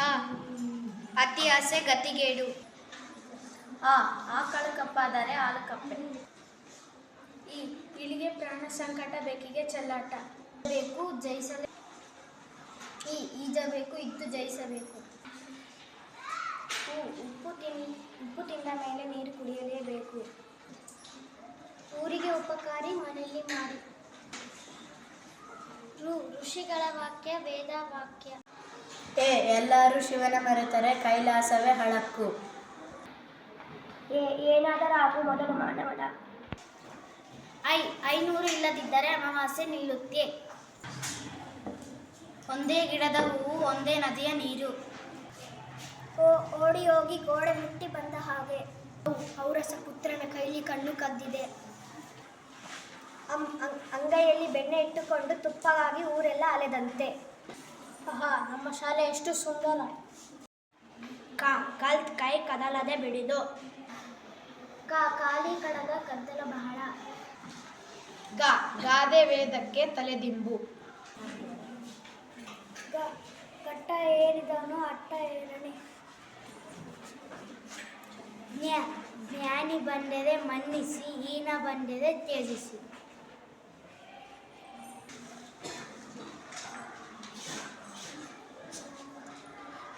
ಆ ಅತಿ ಆಸೆ ಗತಿಗೇಡು. ಆಕಳು ಕಪ್ಪಾದರೆ ಹಾಲು ಕಪ್ಪೆ. ಇಳಿಗೆ ಪ್ರಾಣ ಸಂಕಟ, ಬೆಕ್ಕಿಗೆ ಚೆಲ್ಲಾಟ. ಬೇಕು ಜಯಿಸಲೇ. ಈಜಬೇಕು, ಇದ್ದು ಜಯಿಸಬೇಕು. ಉಪ್ಪು ತಿಂದ ಮೇಲೆ ನೀರು ಕುಡಿಯಲೇಬೇಕು. ಊರಿಗೆ ಉಪಕಾರಿ, ಮನೆಯಲ್ಲಿ ಮಾರಿ. ಋಷಿಗಳ ವಾಕ್ಯ ವೇದ ವಾಕ್ಯ. ಎಲ್ಲರೂ ಶಿವನ ಮರೆತರೆ ಕೈಲಾಸವೇ ಹಳಕ್ಕು. ಏನಾದರೂ ಆಗು ಮೊದಲು ಮಾನವನ. 500 ಇಲ್ಲದಿದ್ದರೆ ಅಮಾವಾಸ್ಯೆ ನಿಲ್ಲುತ್ತೆ. ಒಂದೇ ಗಿಡದ ಹೂವು, ಒಂದೇ ನದಿಯ ನೀರು. ಓಡಿ ಹೋಗಿ ಗೋಡೆ ಮುಟ್ಟಿ ಬಂದ ಹಾಗೆ. ಔರಸ ಪುತ್ರನ ಕೈಲಿ ಕಣ್ಣು ಕದ್ದಿದೆ. ಅಂಗೈಯಲ್ಲಿ ಬೆಣ್ಣೆ ಇಟ್ಟುಕೊಂಡು ತುಪ್ಪಗಾಗಿ ಊರೆಲ್ಲ ಅಲೆದಂತೆ. ನಮ್ಮ ಶಾಲೆ ಎಷ್ಟು ಸುಂದರ. ಕಲ್ತ್ ಕೈ ಕದಲದೆ ಬಿಡಿದು. ಖಾಲಿ ಕಡಗ ಕದ್ದಲ ಬಹಳ. ಗಾದೆ ವೇದಕ್ಕೆ ತಲೆದಿಂಬು. ಕಟ್ಟ ಏರಿದವನು ಅಟ್ಟ ಏರನೆ. ಜ್ಞಾನಿ ಬಂದರೆ ಮನ್ನಿಸಿ, ಹೀನ ಬಂದರೆ ತ್ಯಜಿಸಿ.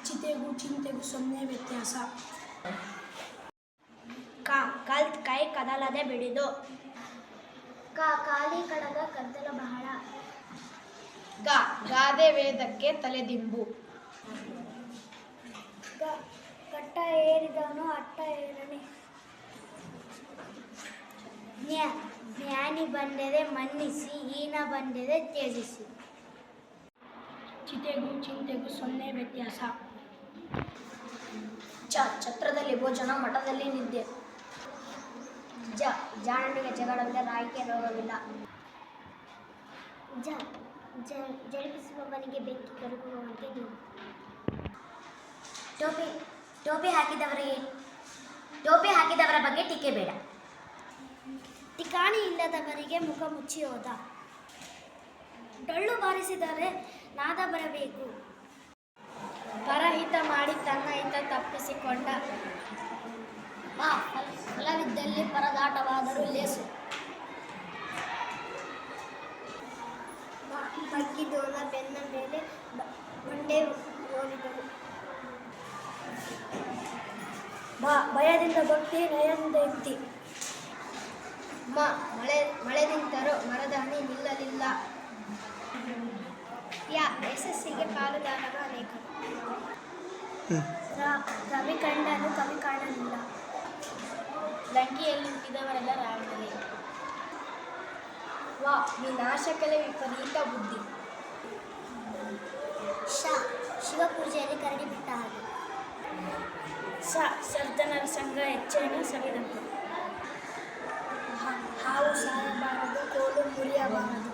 ಚಿತೆಗೂ ಚಿಂತೆಗೂ ಸೊನ್ನೆ ವ್ಯತ್ಯಾಸ. ಕಲ್ತ್ ಕೈ ಕದಲದೆ ಬಿಡಿದು. ಖಾಲಿ ಕಡಗ ಕದ್ದಲ ಬಹಳ. ಗಾದೆ ವೇದಕ್ಕೆ ತಲೆದಿಂಬು. ಕಟ್ಟ ಏರಿದವನು ಅಟ್ಟ ಏರನೆ. ಜ್ಞಾನಿ ಬಂದರೆ ಮನ್ನಿಸಿ, ಹೀನ ಬಂದರೆ ತ್ಯಜಿಸಿ. ಚಿತೆಗೂ ಚಿಂತೆಗೂ ಸೊನ್ನೆ ವ್ಯತ್ಯಾಸ. ಛತ್ರದಲ್ಲಿ ಭೋಜನ, ಮಠದಲ್ಲಿ ನಿದ್ದೆ. ಜಾಣನಿಗೆ ಜಗಳವಿಲ್ಲ, ನಾಯಿಗೆ ರೋಗವಿಲ್ಲ. ಜಳಿಪಿಸುವವನಿಗೆ ಬೆಂಕಿ ಕರಗುವಂತೆ ನೀವು. ಟೋಪಿ ಹಾಕಿದವರ ಬಗ್ಗೆ ಟೀಕೆ ಬೇಡ. ಠಿಕಾಣಿ ಇಲ್ಲದವರಿಗೆ ಮುಖ ಮುಚ್ಚಿ ಹೋದ. ಡೊಳ್ಳು ಬಾರಿಸಿದರೆ ನಾದ ಬರಬೇಕು. ಪರಹಿತ ಮಾಡಿ ತನ್ನ ಹಿತ ತಪ್ಪಿಸಿಕೊಂಡ. ಫಲವಿದ್ದಲ್ಲಿ ಪರದಾಟವಾದರೂ ಲೇಸು. ಬಗ್ಗಿದೋನ ಬೆನ್ನ ಮೇಲೆ ಬಂಡೆ ಓದಿದಳು. ಭಯದಿಂದ ಭಕ್ತಿ, ನಯದಿಂದ ಯುಕ್ತಿ. ಮಳೆ ನಿಂತರೂ ಮರದ ಹನಿ ನಿಲ್ಲಲಿಲ್ಲ. ಯಶಸ್ಸಿಗೆ ಪಾಲುದಾರರು ಅನೇಕರು. ರವಿ ಕಂಡನು, ಕವಿ ಕಾಣಲಿಲ್ಲ. ಲಂಕೆಯಲ್ಲಿ ಹುಟ್ಟಿದವರೆಲ್ಲ ರಾವಣರೇ. ವಿನಾಶಕಲೆ ವಿಪರೀತ ಬುದ್ಧಿ. ಶಿವಪೂಜೆಯಲ್ಲಿ ಕರಡಿ ಬಿಟ್ಟ ಹಾಗೆ. ಸರ್ಜನರ ಸಂಘ ಹೆಚ್ಚೇನು ಸವಿದಂತೆ. ಹಾವು ಸಾಯಬಾರದು, ಕೋಲು ಮುರಿಯಬಾರದು.